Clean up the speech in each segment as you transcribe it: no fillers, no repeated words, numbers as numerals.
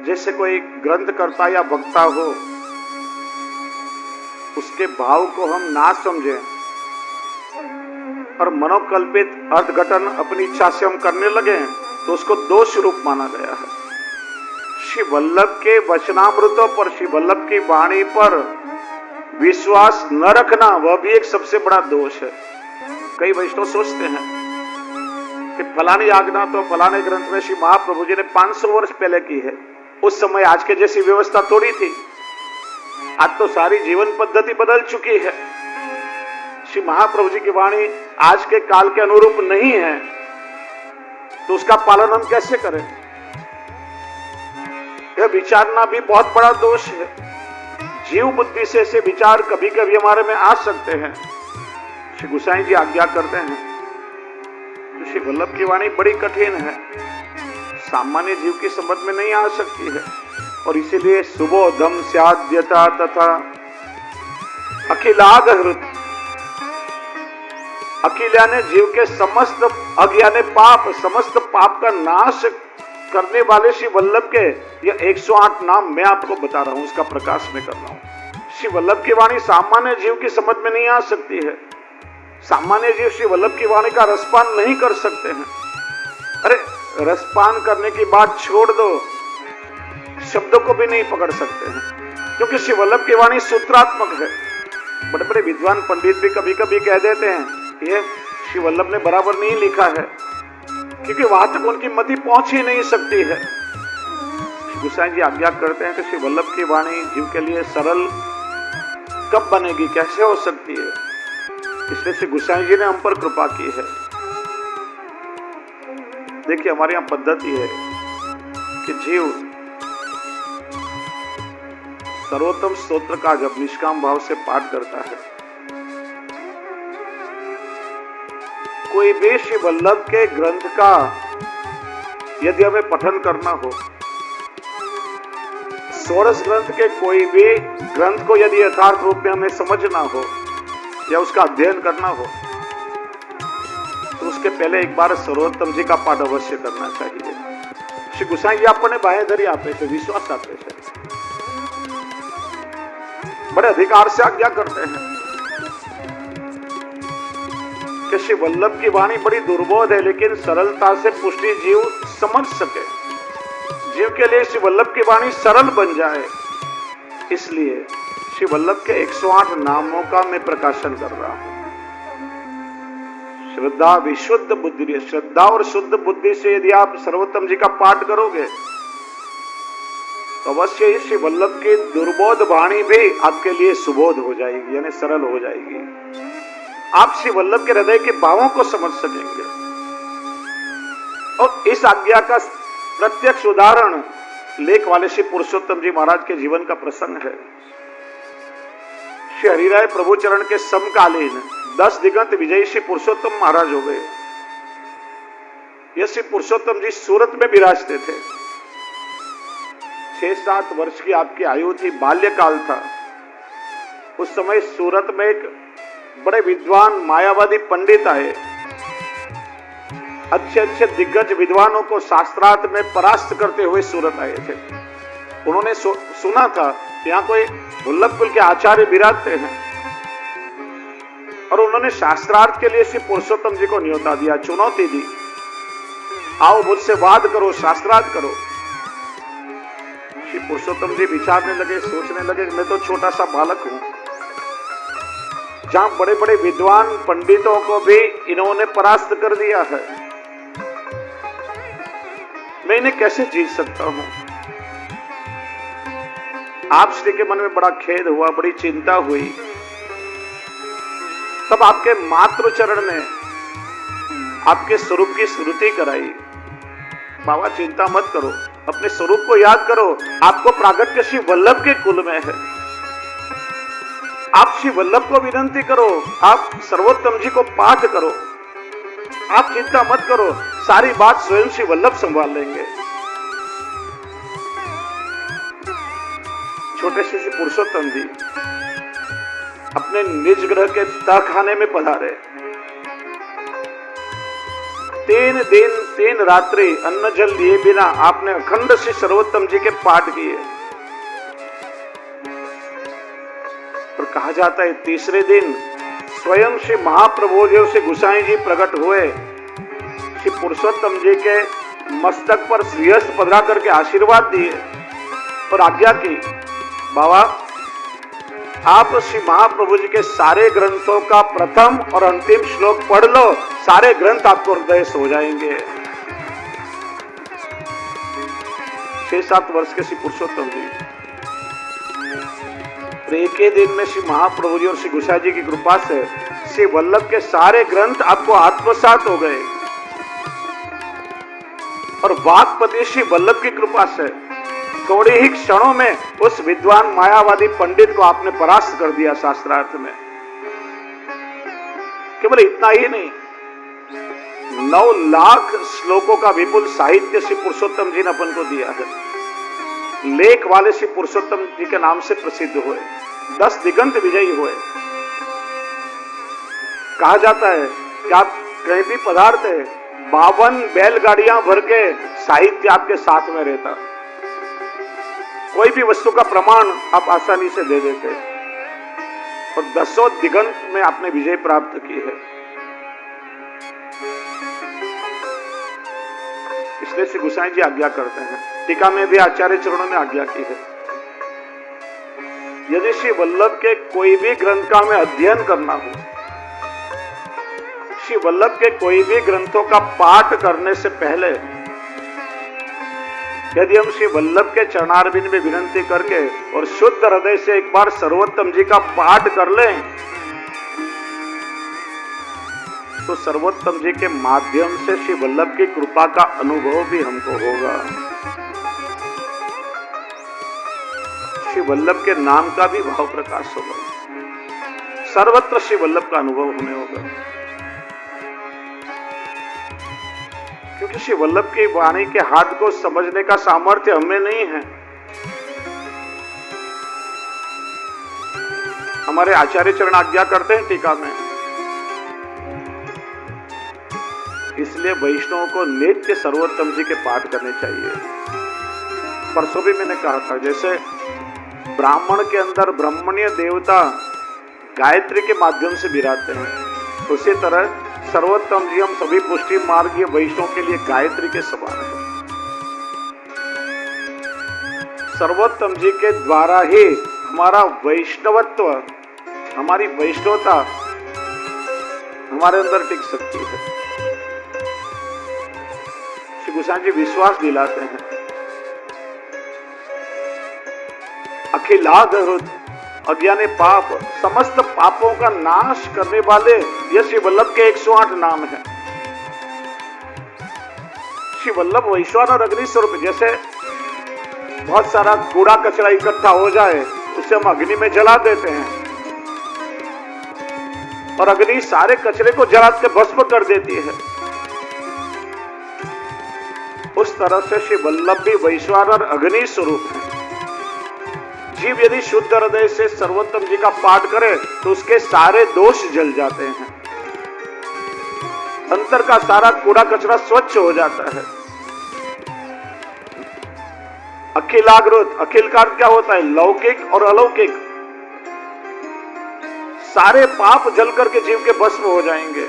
जैसे कोई ग्रंथकर्ता या वक्ता हो, उसके भाव को हम ना समझें और मनोकल्पित अर्थघटन अपनी इच्छा से हम करने लगे तो उसको दोष रूप माना गया है। श्री वल्लभ के वचनामृतों पर, श्री वल्लभ की वाणी पर विश्वास न रखना, वह भी एक सबसे बड़ा दोष है। कई वैष्णव सोचते हैं कि फलानी आज्ञा तो फलाने ग्रंथ में श्री महाप्रभु जी ने 500 वर्ष पहले की है। उस समय आज के जैसी व्यवस्था थोड़ी थी, आज तो सारी जीवन पद्धति बदल चुकी है। श्री महाप्रभु जी की वाणी आज के काल के अनुरूप नहीं है, तो उसका पालन हम कैसे करें? यह विचारना भी बहुत बड़ा दोष है। जीव बुद्धि से ऐसे विचार कभी कभी हमारे में आ सकते हैं। श्री गोसाई जी आज्ञा करते हैं, तो श्री वल्लभ की वाणी बड़ी कठिन है, सामान्य जीव की समझ में नहीं आ सकती है। और इसीलिए सुबोधम स्याद्यता तथा अखिलागहृत, अखिल्या ने जीव के समस्त अज्ञाने पाप, समस्त पाप का नाश करने वाले श्री वल्लभ के ये 108 नाम मैं आपको बता रहा हूं, उसका प्रकाश में कर रहा हूं। श्री वल्लभ की वाणी सामान्य जीव की समझ में नहीं आ सकती है। सामान्य जीव श्री वल्लभ की वाणी का रसपान नहीं कर सकते हैं। अरे रसपान करने की बात छोड़ दो, शब्दों को भी नहीं पकड़ सकते हैं, क्योंकि श्री वल्लभ की वाणी सूत्रात्मक है। बड़े बड़े विद्वान पंडित भी कभी कभी कह देते हैं ये श्री वल्लभ ने बराबर नहीं लिखा है, क्योंकि वहां तक उनकी मति पहुंच ही नहीं सकती है। गोसाई जी आज्ञा करते हैं कि श्री वल्लभ की वाणी जीव के लिए सरल कब बनेगी, कैसे हो सकती है? इसलिए श्री गोसाई जी ने हम पर कृपा की है। देखिए हमारे यहां पद्धति है कि जीव सर्वोत्तम स्तोत्र का जब निष्काम भाव से पाठ करता है, कोई भी श्री वल्लभ के ग्रंथ का यदि हमें पठन करना हो, षोडश ग्रंथ के कोई भी ग्रंथ को यदि यथार्थ रूप में हमें समझना हो या उसका अध्ययन करना हो, तो उसके पहले एक बार सर्वोत्तम जी का पाठ अवश्य करना चाहिए। श्री गोसाई जी अपने बाहेधरी आपे थे, विश्वास आपे थे, बड़े अधिकार से आज्ञा करते हैं कि श्री वल्लभ की वाणी बड़ी दुर्बोध है, लेकिन सरलता से पुष्टि जीव समझ सके, जीव के लिए श्री वल्लभ की वाणी सरल बन जाए। इसलिए श्री वल्लभ के 108 नामों का मैं प्रकाशन कर रहा हूं। श्रद्धा विशुद्ध बुद्धि, श्रद्धा और शुद्ध बुद्धि से यदि आप सर्वोत्तम जी का पाठ करोगे तो अवश्य ही श्री वल्लभ की दुर्बोध वाणी भी आपके लिए सुबोध हो जाएगी, यानी सरल हो जाएगी। आप श्री वल्लभ के हृदय के भावों को समझ सकेंगे। और इस आज्ञा का प्रत्यक्ष उदाहरण लेख वाले श्री पुरुषोत्तम जी महाराज के जीवन का प्रसंग है। श्री हरिराय प्रभु चरण के समकालीन 10 दिगंत विजयी श्री पुरुषोत्तम महाराज हो गए। ये श्री पुरुषोत्तम जी सूरत में विराजते थे। 6-7 वर्ष की आपकी आयु थी, बाल्यकाल था। उस समय सूरत में एक बड़े विद्वान मायावादी पंडित आए। अच्छे अच्छे दिग्गज विद्वानों को शास्त्रार्थ में परास्त करते हुए सूरत आए थे। उन्होंने सुना था कि यहाँ कोई वल्लभ कुल के आचार्य विराजते हैं, और उन्होंने शास्त्रार्थ के लिए श्री पुरुषोत्तम जी को न्योता दिया, चुनौती दी, आओ मुझसे वाद करो, शास्त्रार्थ करो। श्री पुरुषोत्तम जी विचारने लगे, सोचने लगे, मैं तो छोटा सा बालक हूं, जहां बड़े बड़े विद्वान पंडितों को भी इन्होंने परास्त कर दिया है, मैं इन्हें कैसे जीत सकता हूं? आप श्री के मन में बड़ा खेद हुआ, बड़ी चिंता हुई। तब आपके मातृ चरण ने आपके स्वरूप की स्मृति कराई। बाबा चिंता मत करो, अपने स्वरूप को याद करो, आपको प्रागट्य श्री वल्लभ के कुल में है। आप श्री वल्लभ को विनंती करो, आप सर्वोत्तम जी को पाठ करो, आप चिंता मत करो, सारी बात स्वयं श्री वल्लभ संभाल लेंगे। छोटे से श्री पुरुषोत्तम जी अपने निज ग्रह के तहखाने में पधारे। 3 दिन 3 रात्रि अन्न जल लिए बिना आपने अखंड श्री सर्वोत्तम जी के पाठ किए। और कहा जाता है तीसरे दिन स्वयं श्री महाप्रभु जी श्री गोसाई जी प्रकट हुए, श्री पुरुषोत्तम जी के मस्तक पर श्रीहस्त पधरा करके आशीर्वाद दिए और आज्ञा की, बाबा आप श्री महाप्रभु जी के सारे ग्रंथों का प्रथम और अंतिम श्लोक पढ़ लो, सारे ग्रंथ आपको हृदय से हो जाएंगे। 6-7 वर्ष के श्री पुरुषोत्तम जी एक ही दिन में श्री महाप्रभु जी और श्री गोसाई जी की कृपा से श्री वल्लभ के सारे ग्रंथ आपको आत्मसात हो गए और वाक्पति श्री वल्लभ की कृपा से थोड़े ही क्षणों में उस विद्वान मायावादी पंडित को आपने परास्त कर दिया शास्त्रार्थ में। केवल इतना ही नहीं, 9 लाख श्लोकों का विपुल साहित्य श्री पुरुषोत्तम जी ने अपन को दिया है। लेख वाले श्री पुरुषोत्तम जी के नाम से प्रसिद्ध हुए, 10 दिगंत विजयी हुए। कहा जाता है कि आप कहीं भी पधारते 52 बैलगाड़ियां भर के साहित्य आपके साथ में रहता, कोई भी वस्तु का प्रमाण आप आसानी से दे देते और 10 दिगंत में आपने विजय प्राप्त की है। इसलिए श्री गोसाई जी आज्ञा करते हैं, टीका में भी आचार्य चरणों ने आज्ञा की है, यदि श्री वल्लभ के कोई भी ग्रंथ का हमें अध्ययन करना हो, श्री वल्लभ के कोई भी ग्रंथों का पाठ करने से पहले यदि हम श्री वल्लभ के चरणारविंद में विनती करके और शुद्ध हृदय से एक बार सर्वोत्तम जी का पाठ कर लें, तो सर्वोत्तम जी के माध्यम से श्री वल्लभ की कृपा का अनुभव भी हमको होगा। श्री वल्लभ के नाम का भी भाव प्रकाश होगा, सर्वत्र श्री वल्लभ का अनुभव हमें होगा। क्योंकि श्री वल्लभ की वाणी के हाथ को समझने का सामर्थ्य हमें नहीं है। हमारे आचार्य चरण आज्ञा करते हैं टीका में, इसलिए वैष्णवों को नित्य सर्वोत्तम जी के पाठ करने चाहिए। परसों भी मैंने कहा था, जैसे ब्राह्मण के अंदर ब्रह्मण्य देवता गायत्री के माध्यम से विराजते हैं, उसी तरह सर्वोत्तम जी हम सभी पुष्टि मार्गीय वैष्णव के लिए गायत्री के समान है। सर्वोत्तम जी के द्वारा ही हमारा वैष्णवत्व, हमारी वैष्णवता हमारे अंदर टिक सकती है। श्री गोसाई जी विश्वास दिलाते हैं, अखिलाधरुत अज्ञाने पाप, समस्त पापों का नाश करने वाले ये श्री वल्लभ के 108 नाम हैं। श्री वल्लभ वैश्वानर अग्नि स्वरूप, जैसे बहुत सारा कूड़ा कचरा इकट्ठा हो जाए उसे हम अग्नि में जला देते हैं और अग्नि सारे कचरे को जला के भस्म कर देती है, उस तरह से श्री वल्लभ भी वैश्वानर अग्नि स्वरूप है। जीव यदि शुद्ध हृदय से सर्वोत्तम जी का पाठ करे तो उसके सारे दोष जल जाते हैं, अंतर का सारा कूड़ा कचरा स्वच्छ हो जाता है। अखिलाग्रुत, अखिल का क्या होता है? लौकिक और अलौकिक सारे पाप जल करके जीव के भस्म हो जाएंगे।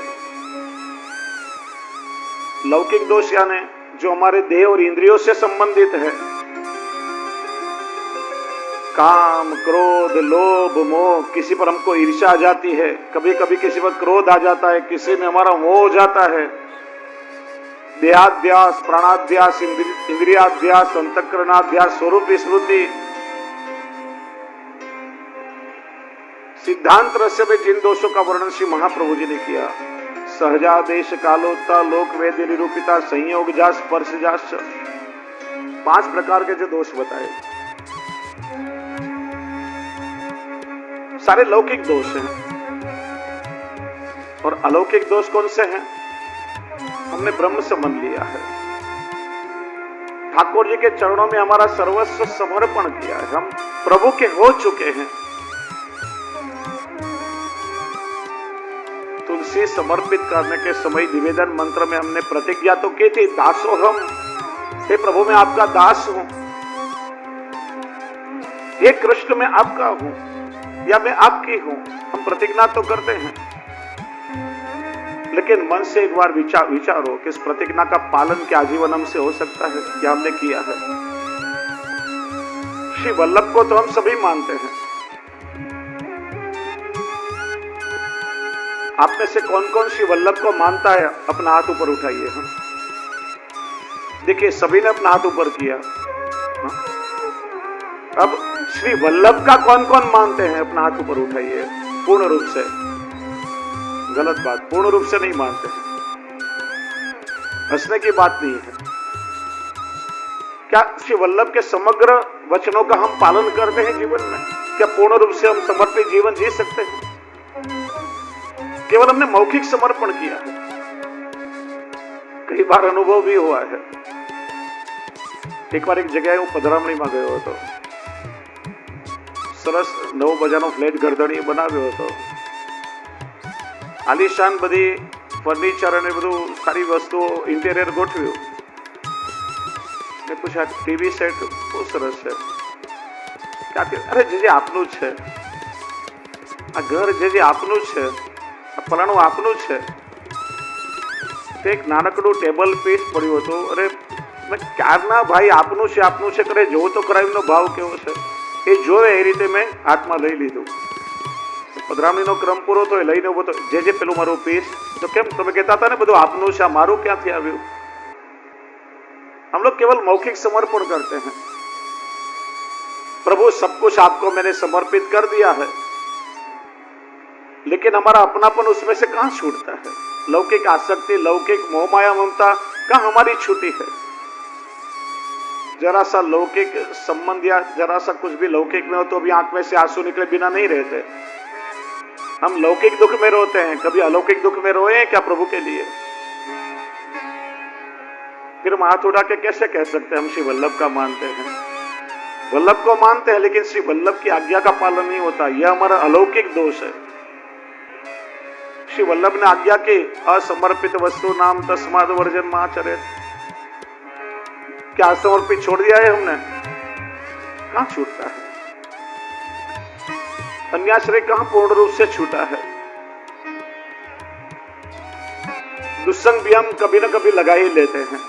लौकिक दोष यानी जो हमारे देह और इंद्रियों से संबंधित है, काम, क्रोध, लोभ, मोह, किसी पर हमको ईर्ष्या आ जाती है, कभी कभी किसी पर क्रोध आ जाता है, किसी में हमारा मोह हो जाता है, देहाध्यास, प्राणाध्यास, इंद्रियाध्यास, अंतःकरणाध्यास, स्वरूप स्मृति, सिद्धांत रहस्य में जिन दोषों का वर्णन श्री महाप्रभु जी ने किया, सहजादेश कालोत्ता, लोक वेद निरूपिता, संयोग जा, स्पर्श जा, 5 प्रकार के जो दोष बताए, सारे लौकिक दोष हैं। और अलौकिक दोष कौन से हैं? हमने ब्रह्म संबंध लिया है, ठाकुर जी के चरणों में हमारा सर्वस्व समर्पण किया है, हम प्रभु के हो चुके हैं। दासी समर्पित करने के समय निवेदन मंत्र में हमने प्रतिज्ञा तो की थी, दासोहम, हे प्रभु मैं आपका दास हूं, हे कृष्ण मैं आपका हूं या मैं आपकी हूं। हम प्रतिज्ञा तो करते हैं, लेकिन मन से एक बार विचारो कि इस प्रतिज्ञा का पालन क्या आजीवन हमसे हो सकता है, क्या हमने किया है। श्री वल्लभ को तो हम सभी मानते हैं। आप में से कौन कौन श्री वल्लभ को मानता है? अपना हाथ ऊपर उठाइए। हम देखिए सभी ने अपना हाथ ऊपर किया। अब श्री वल्लभ का कौन कौन मानते हैं? अपना हाथ ऊपर उठाइए पूर्ण रूप से। गलत बात, पूर्ण रूप से नहीं मानते हैं, हंसने की बात नहीं है। क्या श्री वल्लभ के समग्र वचनों का हम पालन करते हैं जीवन में? क्या पूर्ण रूप से हम समर्पित जीवन जी सकते हैं? केवल हमने मौखिक समर्पण किया है। कई बार अनुभव भी हुआ है। एक बार एक जगह पधरामणी में गयो હતો, સરસ નવો મજાનો ફ્લેટ ગરદણી બનાવ્યો હતો, આલિશાન બધી ફર્નિચર અને બધું સારી વસ્તુઓ ઇન્ટેરિયર ગોઠવ્યું। મેં પૂછ્યા ટીવી સેટ બહુ સરસ છે, क्या अरे जे आपનું છે, આ ઘર જે આપનું છે, આ ફલાણું આપનું છે। એક નાનકડું ટેબલ પીસ પડ્યું હતું। અરે મેં ક્યારના ભાઈ આપનું છે કરે જોવું તો કરાવીનો ભાવ કેવો છે એ જોવે એ રીતે મેં હાથમાં લઈ લીધું। પધરામણીનો ક્રમ પૂરો તો લઈને ઉભો તો જે પેલું મારું પીસ તો કેમ તમે કહેતા હતા ને બધું આપનું છે, મારું ક્યાંથી આવ્યું? हम लोग केवल मौखिक समर्पण करते हैं। प्रभु सब कुछ आपको मैंने समर्पित कर दिया है, लेकिन हमारा अपनापन उसमें से कहां छूटता है? लौकिक आसक्ति, लौकिक मोह माया ममता कहां हमारी छूटी है? जरा सा लौकिक संबंध या जरा सा कुछ भी लौकिक में हो तो भी आंख में से आंसू निकले बिना नहीं रहते। हम लौकिक दुख में रोते हैं, कभी अलौकिक दुख में रोए क्या प्रभु के लिए? फिर हम हाथ उठा के कैसे कह सकते हैं हम श्री वल्लभ का मानते हैं? वल्लभ को मानते हैं, लेकिन श्री वल्लभ की आज्ञा का पालन नहीं होता। यह हमारा अलौकिक दोष है। श्री वल्लभ ने आज्ञा की असमर्पित वस्तु नाम तस्माद वर्जन माचरेत। क्या असमर्पित छोड़ दिया है हमने? कहां छूटता है? अन्याश्रय कहां पूर्ण रूप से छूटा है? दुस्संग भी हम कभी न कभी लगा ही लेते हैं।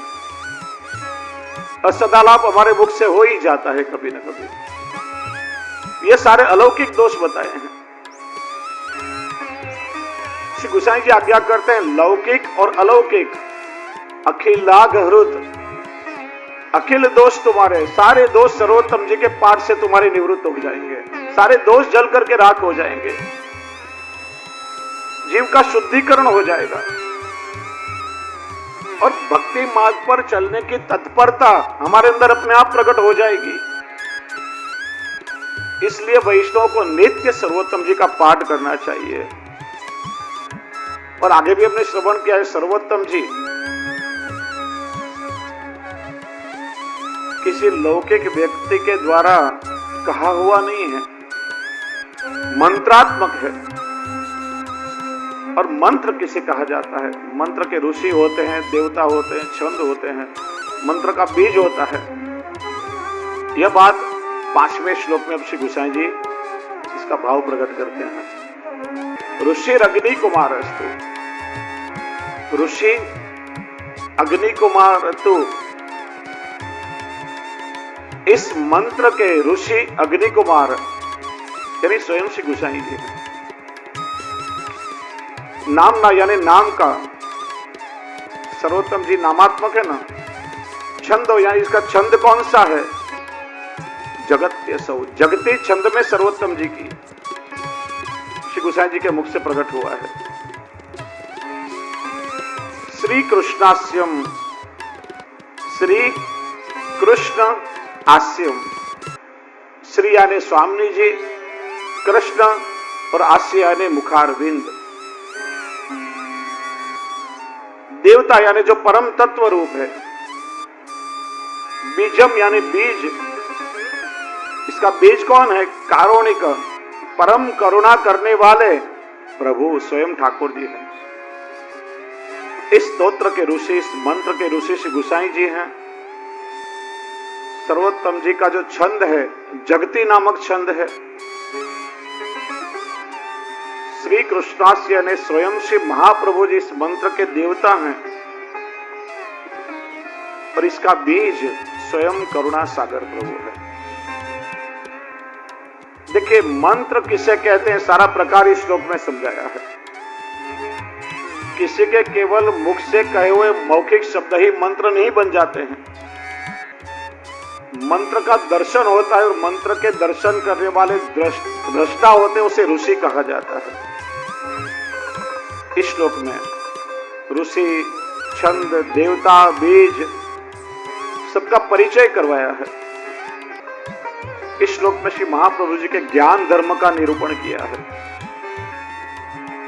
असदालाप हमारे मुख से हो ही जाता है कभी न कभी। ये सारे अलौकिक दोष बताए हैं। श्री गोसाई जी आज्ञा करते हैं लौकिक और अलौकिक अखिलाग हृत, अखिल दोष तुम्हारे, सारे दोष सर्वोत्तम जी के पाठ से तुम्हारे निवृत्त हो जाएंगे, सारे दोष जल करके राख हो जाएंगे, जीव का शुद्धिकरण हो जाएगा और भक्ति मार्ग पर चलने की तत्परता हमारे अंदर अपने आप प्रकट हो जाएगी। इसलिए वैष्णव को नित्य सर्वोत्तम जी का पाठ करना चाहिए। और आगे भी हमने श्रवण किया है, सर्वोत्तम जी किसी लौकिक व्यक्ति के द्वारा कहा हुआ नहीं है, मंत्रात्मक है। और मंत्र किसे कहा जाता है? मंत्र के ऋषि होते हैं, देवता होते हैं, छंद होते हैं, मंत्र का बीज होता है। यह बात 5वें श्लोक में अब श्री गोसाई जी इसका भाव प्रकट करते हैं। ऋषि अग्नि कुमार अस्तु, ऋषि अग्नि कुमार तु। इस मंत्र के ऋषि अग्नि कुमार यानी स्वयं श्री गोसाई जी। नाम ना यानी नाम का, सर्वोत्तम जी नामात्मक है ना। छंद यानी इसका छंद कौन सा है? जगत्य सौ, जगती छंद में सर्वोत्तम जी की श्री गोसाई जी के मुख से प्रकट हुआ है। श्री कृष्णास्यम, श्री कृष्ण आस्यम। श्री यानी स्वामी जी, कृष्ण और आस्य यानी मुखारविंद। देवता यानी जो परम तत्व रूप है। बीजम यानी बीज, इसका बीज कौन है? कारुणिक, परम करुणा करने वाले प्रभु स्वयं ठाकुर जी हैं। इस स्तोत्र के ऋषि, इस मंत्र के ऋषि श्री गोसाई जी हैं। सर्वोत्तम जी का जो छंद है, जगती नामक छंद है, श्री कृष्णास्य यानी स्वयं श्री महाप्रभु जी इस मंत्र के देवता हैं और इसका बीज स्वयं करुणा सागर प्रभु है। देखिए, मंत्र किसे कहते हैं, सारा प्रकार इस श्लोक में समझाया है। किसी के केवल मुख से कहे हुए मौखिक शब्द ही मंत्र नहीं बन जाते हैं। मंत्र का दर्शन होता है और मंत्र के दर्शन करने वाले दृष्टा होते हैं, उसे ऋषि कहा जाता है। इस श्लोक में ऋषि, छंद, देवता, बीज सबका परिचय करवाया है। इस श्लोक में श्री महाप्रभु जी के ज्ञान धर्म का निरूपण किया है,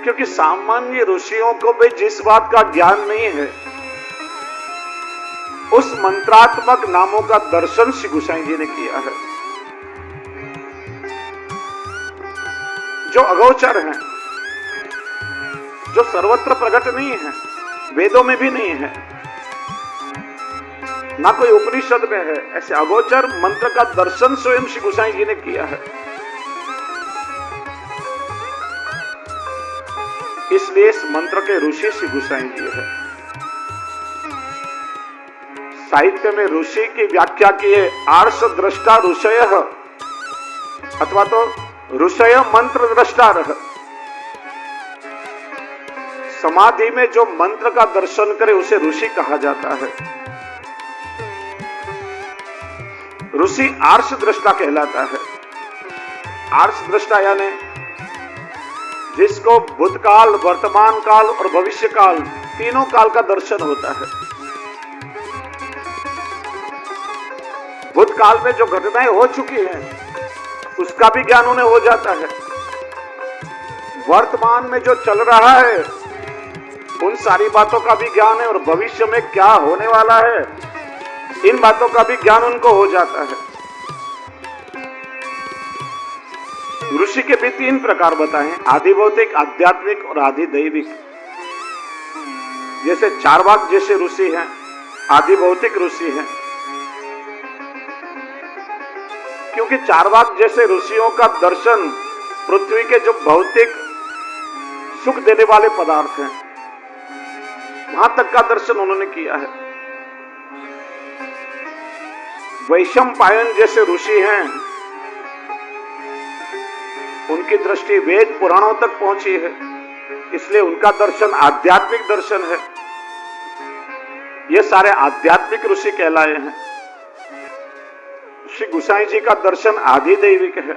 क्योंकि सामान्य ऋषियों को भी जिस बात का ज्ञान नहीं है, उस मंत्रात्मक नामों का दर्शन श्री गोसाई जी ने किया है, जो अगोचर हैं, जो सर्वत्र प्रकट नहीं है, वेदों में भी नहीं है, ना कोई उपनिषद में है। ऐसे अगोचर मंत्र का दर्शन स्वयं श्री गोसाई जी ने किया है। इसलिए इस मंत्र के ऋषि श्री गोसाई जी है। साहित्य में ऋषि की व्याख्या की है आर्ष दृष्टा ऋषयः, अथवा तो ऋषय मंत्र दृष्टा। समाधि में जो मंत्र का दर्शन करे उसे ऋषि कहा जाता है। ऋषि आर्ष दृष्टा कहलाता है। आर्ष दृष्टा यानी जिसको भूतकाल, वर्तमान काल और भविष्य काल, तीनों काल का दर्शन होता है। भूतकाल में जो घटनाएं हो चुकी हैं उसका भी ज्ञान उन्हें हो जाता है। वर्तमान में जो चल रहा है उन सारी बातों का भी ज्ञान है, और भविष्य में क्या होने वाला है इन बातों का भी ज्ञान उनको हो जाता है। ऋषि के भी तीन प्रकार बताएं, आदि भौतिक, आध्यात्मिक और आदि दैविक। जैसे चारवाक जैसे ऋषि हैं, आदि भौतिक ऋषि हैं, क्योंकि चारवाक जैसे ऋषियों का दर्शन पृथ्वी के जो भौतिक सुख देने वाले पदार्थ हैं वहां तक का दर्शन उन्होंने किया है। वैशंपायन जैसे ऋषि हैं, उनकी दृष्टि वेद पुराणों तक पहुंची है, इसलिए उनका दर्शन आध्यात्मिक दर्शन है। ये सारे आध्यात्मिक ऋषि कहलाए हैं। श्री गोसाई जी का दर्शन आदि दैविक है।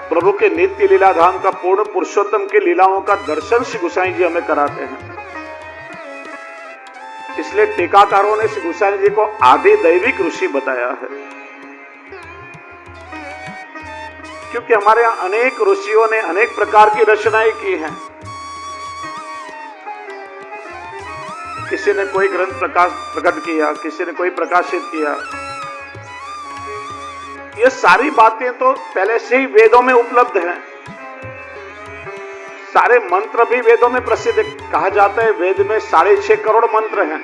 प्रभु के नित्य लीला धाम का, पूर्ण पुरुषोत्तम की लीलाओं का दर्शन श्री गोसाई जी हमें कराते हैं। इसलिए टीकाकारों ने श्री गोसाई जी को आदि दैविक ऋषि बताया है, क्योंकि हमारे यहां अनेक ऋषियों ने अनेक प्रकार की रचनाएं की हैं। किसी ने कोई ग्रंथ प्रकट किया, किसी ने कोई प्रकाशित किया। ये सारी बातें तो पहले से ही वेदों में उपलब्ध हैं। सारे मंत्र भी वेदों में प्रसिद्ध कहा जाता है। वेद में 6.5 करोड़ मंत्र हैं,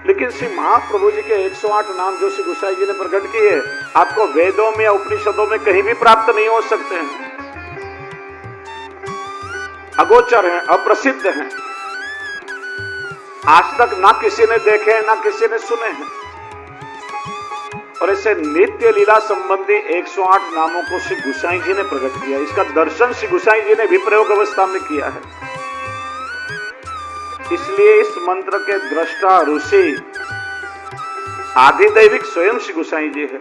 लेकिन श्री महाप्रभु जी के 108 नाम जो श्री गोसाई जी ने प्रकट किए आपको वेदों में या उपनिषदों में कहीं भी प्राप्त नहीं हो सकते हैं। अगोचर हैं, अप्रसिद्ध हैं, आज तक ना किसी ने देखे हैं, ना किसी ने सुने हैं। और ऐसे नित्य लीला संबंधी 108 नामों को श्री गोसाई जी ने प्रकट किया। इसका दर्शन श्री गोसाई जी ने विप्रयोग अवस्था में किया है। इसलिए इस मंत्र के दृष्टा ऋषि आदि दैविक स्वयं श्री गोसाई जी है।